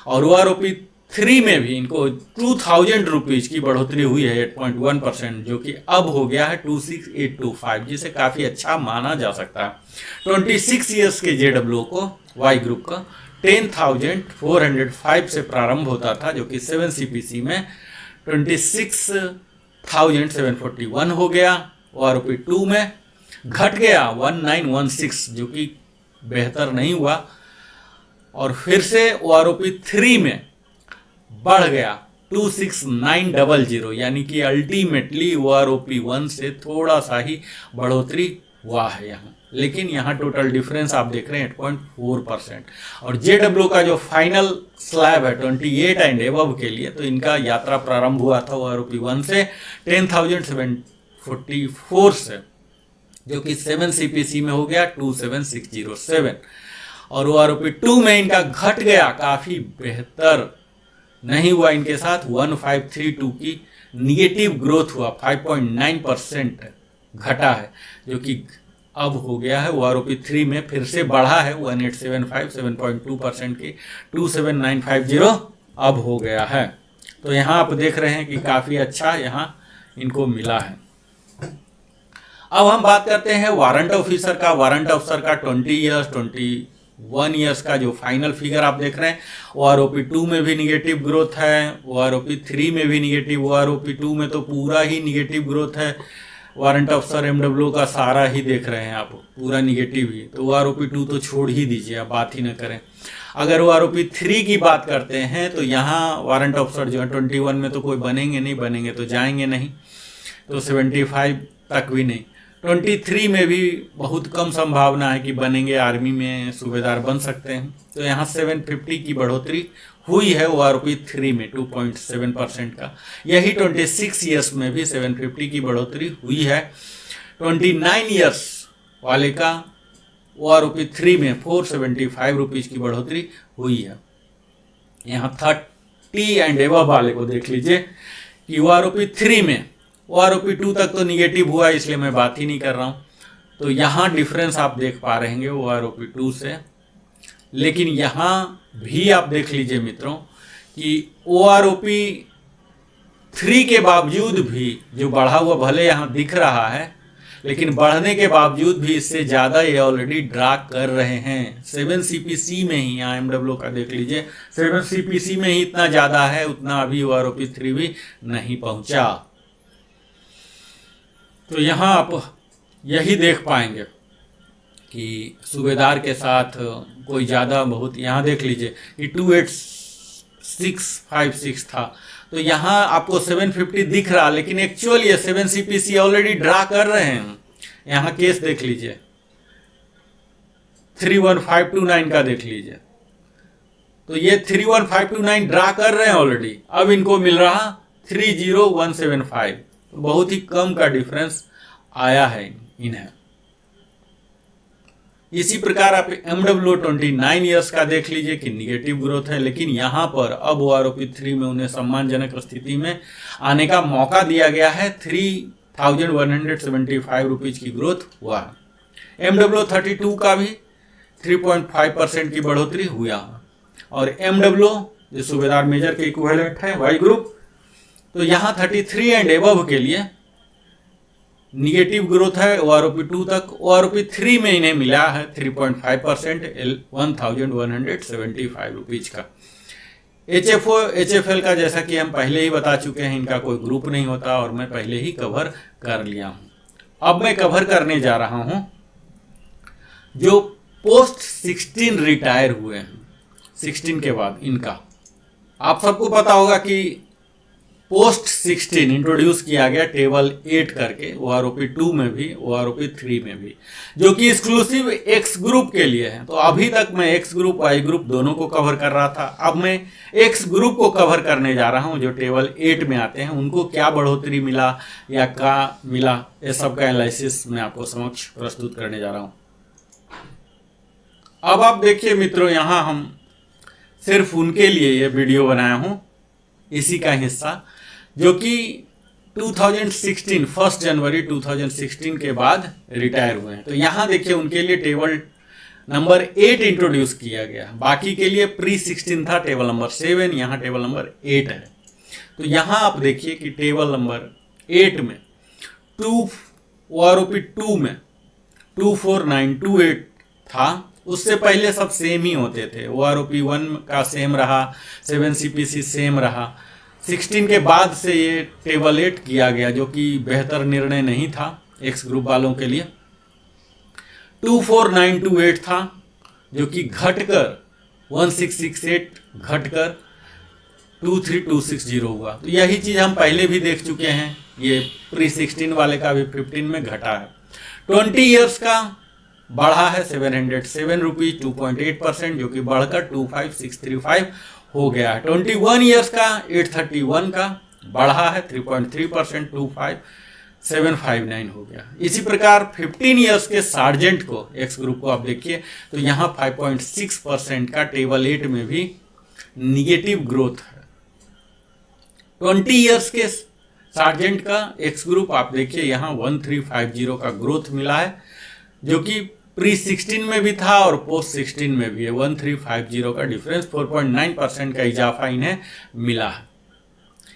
और OROP 3 में भी इनको 2000 रुपीज की बढ़ोतरी हुई है 8.1%, जो कि अब हो गया है 26825, जिसे काफी अच्छा माना जा सकता है। 26 ईयर्स के JWO को वाई ग्रुप का 10,405 से प्रारंभ होता था, जो कि 7 CPC में 26,741 हो गया। OROP 2 में घट गया 1916, जो कि बेहतर नहीं हुआ और फिर से OROP 3 में बढ़ गया 26900, यानी कि अल्टीमेटली OROP 1 से थोड़ा सा ही बढ़ोतरी हुआ है यहाँ, लेकिन यहाँ टोटल डिफरेंस आप देख रहे हैं 8.4%। और JWO का जो फाइनल स्लैब है 28 एंड एबव के लिए, तो इनका यात्रा प्रारंभ हुआ था OROP 1 से 10,744 से, जो कि 7 CPC में हो गया 27607 और OROP 2 में इनका घट गया, काफी बेहतर नहीं हुआ इनके साथ, 1532 की निगेटिव ग्रोथ हुआ, 5.9% घटा है, जो कि अब हो गया है OROP 3 में फिर से बढ़ा है 1875, 7.2% की 27950 अब हो गया है। तो यहाँ आप देख रहे हैं कि काफी अच्छा यहाँ इनको मिला है। अब हम बात करते हैं वारंट ऑफिसर का। वारंट ऑफिसर का 20 ईयर्स 21 ईयर्स का जो फाइनल फिगर आप देख रहे हैं, OROP 2 में भी निगेटिव ग्रोथ है, OROP 3 में भी निगेटिव, OROP 2 में तो पूरा ही निगेटिव ग्रोथ है। वारंट ऑफिसर MWO का सारा ही देख रहे हैं आप, पूरा निगेटिव ही, तो OROP 2 तो छोड़ ही दीजिए, आप बात ही न करें। अगर OROP 3 की बात करते हैं तो यहाँ वारंट ऑफिसर जो है 21 में तो कोई बनेंगे तो जाएंगे नहीं, तो 75 तक भी नहीं। 23 में भी बहुत कम संभावना है कि बनेंगे, आर्मी में सूबेदार बन सकते हैं, तो यहाँ 750 की बढ़ोतरी हुई है OROP 3 में 2.7% का। यही 26 ईयर्स में भी 750 की बढ़ोतरी हुई है। 29 ईयर्स वाले का OROP 3 में 475 रुपीज की बढ़ोतरी हुई है। यहाँ 30 एंड एबव वाले को देख लीजिए कि OROP 3 में, OROP 2 तक तो निगेटिव हुआ, इसलिए मैं बात ही नहीं कर रहा हूँ, तो यहाँ डिफरेंस आप देख पा रहे हैं OROP 2 से। लेकिन यहाँ भी आप देख लीजिए मित्रों कि OROP 3 के बावजूद भी जो बढ़ा हुआ भले यहाँ दिख रहा है, लेकिन बढ़ने के बावजूद भी इससे ज़्यादा ये ऑलरेडी ड्रा कर रहे हैं। 7 CPC में ही, यहाँ MW का देख लीजिए, 7 CPC में ही इतना ज़्यादा है, उतना अभी OROP3 भी नहीं पहुँचा। तो यहाँ आप यही देख पाएंगे कि सूबेदार के साथ कोई ज़्यादा बहुत, यहाँ देख लीजिए कि 28656 था, तो यहाँ आपको 750 दिख रहा, लेकिन एक्चुअल ये 7 CPC ऑलरेडी ड्रा कर रहे हैं। यहाँ केस देख लीजिए, 31529 का देख लीजिए, तो ये 31529 ड्रा कर रहे हैं ऑलरेडी, अब इनको मिल रहा 30175, तो बहुत ही कम का डिफरेंस आया है इन्हें। इसी प्रकार आप MW 29 ईयर्स का देख लीजिए कि निगेटिव ग्रोथ है, लेकिन यहाँ पर अब OROP3 में उन्हें सम्मानजनक स्थिति में आने का मौका दिया गया है। 3175 रुपीज की ग्रोथ हुआ है। MW 32 का भी 3.5% की बढ़ोतरी हुआ, और MW जो सूबेदार मेजर के इक्विवेलेंट है वाई ग्रुप, तो यहाँ 33 एंड एबव के लिए निगेटिव ग्रोथ है OROP2 तक। OROP3 में इन्हें मिला है 3.5% 1175 रुपीज का। HFO HFL का जैसा कि हम पहले ही बता चुके हैं, इनका कोई ग्रुप नहीं होता और मैं पहले ही कवर कर लिया हूं। अब मैं कवर करने जा रहा हूं जो पोस्ट 16 रिटायर हुए हैं, 16 के बाद इनका। आप सबको पता होगा कि पोस्ट 16 इंट्रोड्यूस किया गया टेबल 8 करके OROP2 में भी OROP3 में भी, जो कि एक्सक्लूसिव एक्स ग्रुप के लिए है। तो अभी तक मैं एक्स ग्रुप वाई ग्रुप दोनों को कवर कर रहा था, अब मैं एक्स ग्रुप को कवर करने जा रहा हूं जो टेबल 8 में आते हैं, उनको क्या बढ़ोतरी मिला या क्या मिला, ये सब का एनालिसिस मैं आपको समक्ष प्रस्तुत करने जा रहा हूं। अब आप देखिए मित्रों, यहाँ हम सिर्फ उनके लिए ये वीडियो बनाया हूं, इसी का हिस्सा, जो कि 2016 1 जनवरी 2016 के बाद रिटायर हुए हैं। तो यहाँ देखिए उनके लिए टेबल नंबर 8 इंट्रोड्यूस किया गया, बाकी के लिए प्री 16 था टेबल नंबर 7, यहाँ टेबल नंबर 8 है। तो यहाँ आप देखिए कि टेबल नंबर 8 में OROP2 में 24928 था, उससे पहले सब सेम ही होते थे। OROP1 का सेम रहा, 7 CPC सेम रहा। 16 के बाद से ये टेबल 8 किया गया, जो कि बेहतर निर्णय नहीं था एक्स ग्रुप वालों के लिए। 24928 था, जो कि घटकर 1668 घटकर 23260 हुआ। तो यही चीज़ हम पहले भी देख चुके हैं, ये प्री 16 वाले का भी 15 में घटा है। 20 ईयर्स का बढ़ा है 707 रुपीज 2.8%, जो कि बढ़कर 25635 हो गया है। 21 ईयर्स का 831 का बढ़ा है 3.3% 25759 हो गया। इसी प्रकार 15 ईयर्स के सार्जेंट को, एक्स ग्रुप को आप देखिए, तो यहाँ 5.6% का टेबल 8 में भी निगेटिव ग्रोथ है। 20 ईयर्स के सार्जेंट का एक्स ग्रुप आप देखिए, यहाँ 1350 का ग्रोथ मिला है, जो कि प्री 16 में भी था और पोस्ट 16 में भी है। 1350 का डिफरेंस, 4.9% का इजाफा इन्हें मिला है।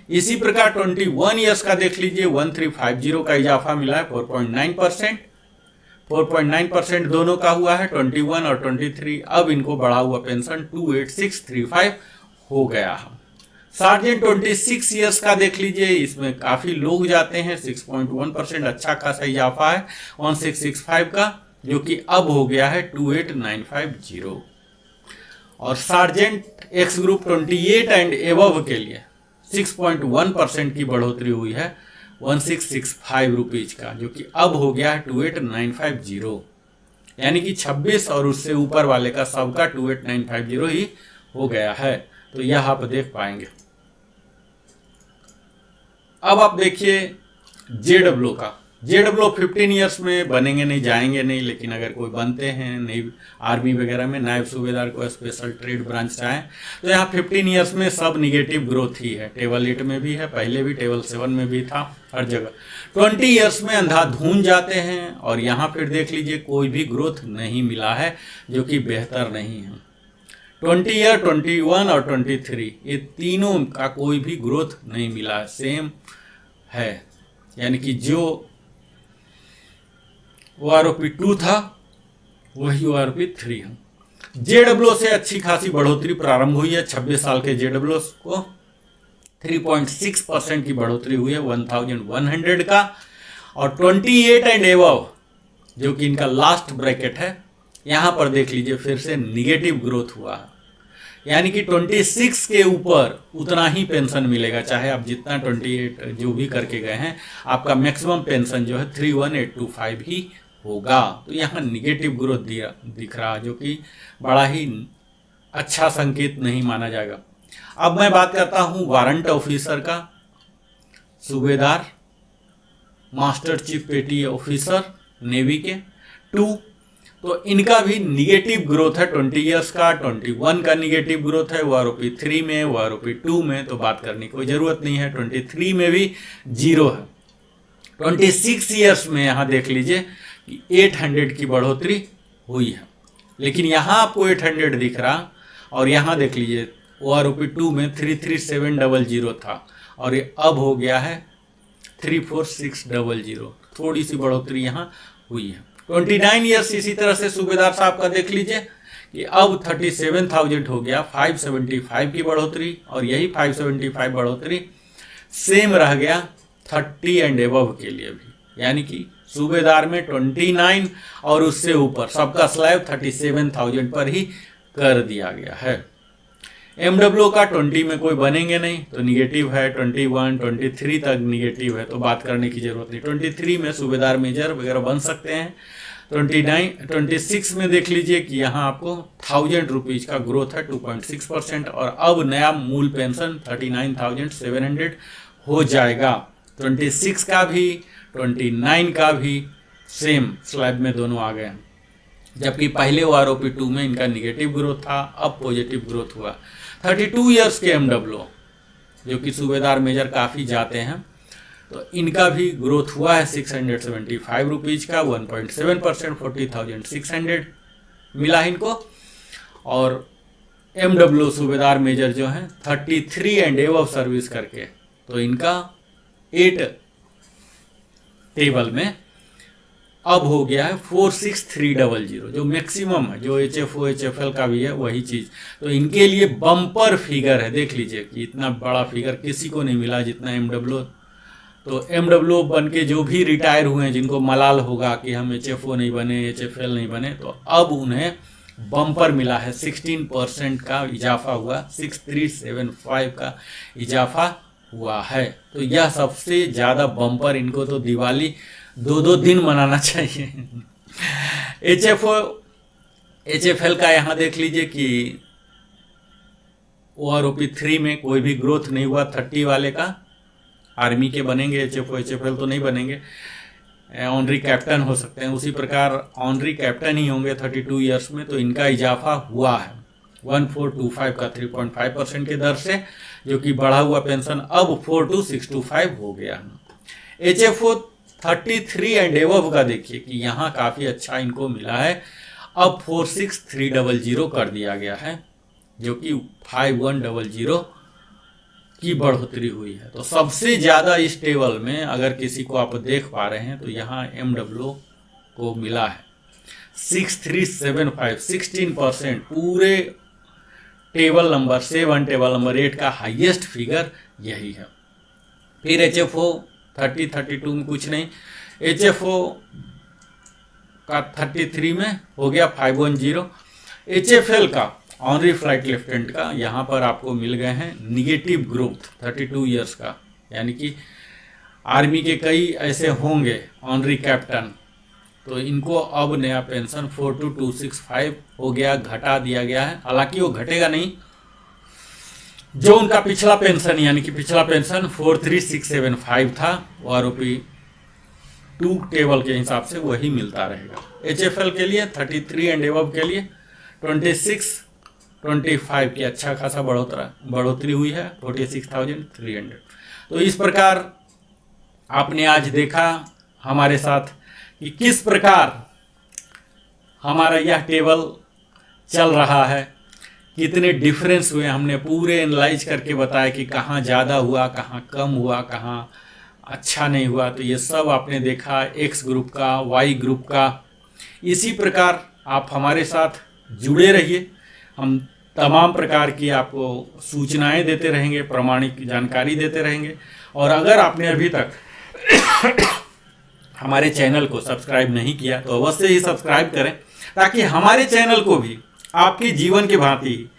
इसी प्रकार 21 ईयर्स का देख लीजिए, 1350 का इजाफा मिला है, 4.9%। 4.9% दोनों का हुआ है, 21 और 23। अब इनको बढ़ा हुआ पेंशन 28635 हो गया है। सार्जेंट 26 ईयर्स का देख लीजिए, इसमें काफ़ी लोग जाते हैं, 6.1% अच्छा खासा इजाफा है 1665 का, जो कि अब हो गया है 28950। और sergeant x group 28 and above के लिए 6.1% की बढ़ोतरी हुई है 1665 रुपीज का, जो कि अब हो गया है 28950। यानी कि 26 और उससे ऊपर वाले का सबका 28950 ही हो गया है। तो यह आप देख पाएंगे। अब आप देखिए JW का। JW 15 ईयर्स में बनेंगे नहीं, जाएंगे नहीं, लेकिन अगर कोई बनते हैं नई आर्मी वगैरह में, नायब सूबेदार को स्पेशल ट्रेड ब्रांच चाहें, तो यहाँ 15 ईयर्स में सब निगेटिव ग्रोथ ही है। टेबल 8 में भी है, पहले भी टेबल 7 में भी था, हर जगह। 20 ईयर्स में अंधाधुन जाते हैं, और यहाँ फिर देख लीजिए कोई भी ग्रोथ नहीं मिला है, जो कि बेहतर नहीं है। 20 ईयर, 21 और 23, ये तीनों का कोई भी ग्रोथ नहीं मिला है, सेम है। यानी कि जो OROP2 था वही OROP3 है। JWO से अच्छी खासी बढ़ोतरी प्रारंभ हुई है। 26 साल के JWO को 3.6% की बढ़ोतरी हुई है 1100 का। और 28 एंड एबव जो कि इनका लास्ट ब्रैकेट है, यहाँ पर देख लीजिए फिर से निगेटिव ग्रोथ हुआ है। यानी कि 26 के ऊपर उतना ही पेंशन मिलेगा, चाहे आप जितना 28 जो भी करके गए हैं, आपका मैक्सिमम पेंशन जो है 31825 ही होगा। तो यहाँ निगेटिव ग्रोथ दिख रहा, जो कि बड़ा ही अच्छा संकेत नहीं माना जाएगा। अब मैं बात करता हूँ वारंट ऑफिसर का, सूबेदार, मास्टर चीफ पेटी ऑफिसर नेवी के 2। तो इनका भी निगेटिव ग्रोथ है 20 इयर्स का। 21 का निगेटिव ग्रोथ है OROP3 में, OROP2 में तो बात करने की कोई ज़रूरत नहीं है। 23 में भी 0 है। 26 इयर्स में यहाँ देख लीजिए कि 800 की बढ़ोतरी हुई है, लेकिन यहाँ आपको 800 दिख रहा, और यहाँ देख लीजिए OROP2 में 33700 था और ये अब हो गया है 34600। थोड़ी सी बढ़ोतरी यहाँ हुई है। 29 ईयर्स इसी तरह से सूबेदार साहब का देख लीजिए कि अब 37,000 हो गया, 575 की बढ़ोतरी, और यही 575 बढ़ोतरी सेम रह गया 30 एंड एबव के लिए भी। यानी कि सूबेदार में 29 और उससे ऊपर सबका स्लैब 37,000 पर ही कर दिया गया है। MWO का 20 में कोई बनेंगे नहीं तो निगेटिव है। 21, 23 तक निगेटिव है तो बात करने की जरूरत नहीं। 23 में सूबेदार मेजर वगैरह बन सकते हैं। 26 में देख लीजिए कि यहाँ आपको 1000 रुपीज़ का ग्रोथ है 2.6%, और अब नया मूल पेंशन 39,700 हो जाएगा। 26 का भी 29 का भी सेम स्लैब में दोनों आ गए, जबकि पहले OROP2 में इनका निगेटिव ग्रोथ था, अब पॉजिटिव ग्रोथ हुआ। 32 इयर्स के MWO जो कि सूबेदार मेजर काफ़ी जाते हैं, तो इनका भी ग्रोथ हुआ है 675 रुपीज़ का, 1.7%, 40,600 मिला इनको। और MWO सूबेदार मेजर जो हैं 33 एंड एबव सर्विस करके, तो इनका 8 टेबल में अब हो गया है 46300, जो मैक्सिमम है, जो HFO HFL का भी है वही चीज़। तो इनके लिए बम्पर फिगर है। देख लीजिए कि इतना बड़ा फिगर किसी को नहीं मिला जितना MWO। तो MWO बन के जो भी रिटायर हुए हैं, जिनको मलाल होगा कि हम HFO नहीं बने, HFL नहीं बने, तो अब उन्हें बम्पर मिला है। 16% का इजाफा हुआ, 6375 का इजाफा हुआ है। तो यह सबसे ज़्यादा बम्पर, इनको तो दिवाली 2-2 दिन मनाना चाहिए। HFO HFL का यहाँ देख लीजिए कि OROP3 में कोई भी ग्रोथ नहीं हुआ। 30 वाले का आर्मी के बनेंगे, HFO HFL तो नहीं बनेंगे, ऑनरी कैप्टन हो सकते हैं। उसी प्रकार ऑनरी कैप्टन ही होंगे 32 इयर्स में, तो इनका इजाफा हुआ है 1425 का 3.5% के दर से, जो कि बढ़ा हुआ पेंशन अब 42625 हो गया। HFO 33 एंड एबव का देखिए कि यहाँ काफ़ी अच्छा इनको मिला है, अब 46300 कर दिया गया है, जो कि 5100 की बढ़ोतरी हुई है। तो सबसे ज़्यादा इस टेबल में अगर किसी को आप देख पा रहे हैं तो यहाँ MWO को मिला है 6375, 16%। पूरे टेबल नंबर 7, टेबल नंबर 8 का हाईएस्ट फिगर यही है। फिर HFO 32 में कुछ नहीं, HFO का 33 में हो गया 510। HFL का ऑनरी फ्लाइट लेफ्टिनेंट का यहाँ पर आपको मिल गए हैं निगेटिव ग्रोथ 32 इयर्स का, यानी कि आर्मी के कई ऐसे होंगे ऑनरी कैप्टन, तो इनको अब नया पेंशन 42265 हो गया, घटा दिया गया है। हालांकि वो घटेगा नहीं, जो उनका पिछला पेंशन यानी कि पिछला पेंशन 43675 था OROP2 टेबल के हिसाब से वही मिलता रहेगा। HFL के लिए 33 एंड एबव के लिए 2625 की अच्छा खासा बढ़ोतरी हुई है 46,300। तो इस प्रकार आपने आज देखा हमारे साथ कि किस प्रकार हमारा यह टेबल चल रहा है, कितने डिफरेंस हुए। हमने पूरे एनालाइज करके बताया कि कहाँ ज़्यादा हुआ, कहाँ कम हुआ, कहाँ अच्छा नहीं हुआ, तो ये सब आपने देखा एक्स ग्रुप का, वाई ग्रुप का। इसी प्रकार आप हमारे साथ जुड़े रहिए, हम तमाम प्रकार की आपको सूचनाएं देते रहेंगे, प्रामाणिक जानकारी देते रहेंगे। और अगर आपने अभी तक हमारे चैनल को सब्सक्राइब नहीं किया तो अवश्य ही सब्सक्राइब करें, ताकि हमारे चैनल को भी आपके जीवन की भांति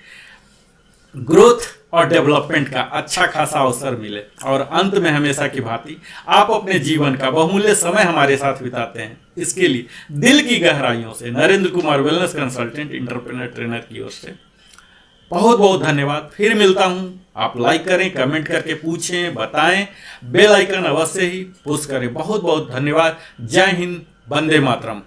ग्रोथ और डेवलपमेंट का अच्छा खासा अवसर मिले, और अंत में हमेशा की भांति आप अपने जीवन का बहुमूल्य समय हमारे साथ बिताते हैं। इसके लिए दिल की गहराइयों से Narendra Kumar wellness consultant, entrepreneur trainer की ओर से बहुत बहुत धन्यवाद। फिर मिलता हूं, आप लाइक करें, कमेंट करके पूछें, बताएं, बेल आइकन अवश्य ही पुश करें। बहुत बहुत धन्यवाद। जय हिंद, वंदे मातरम।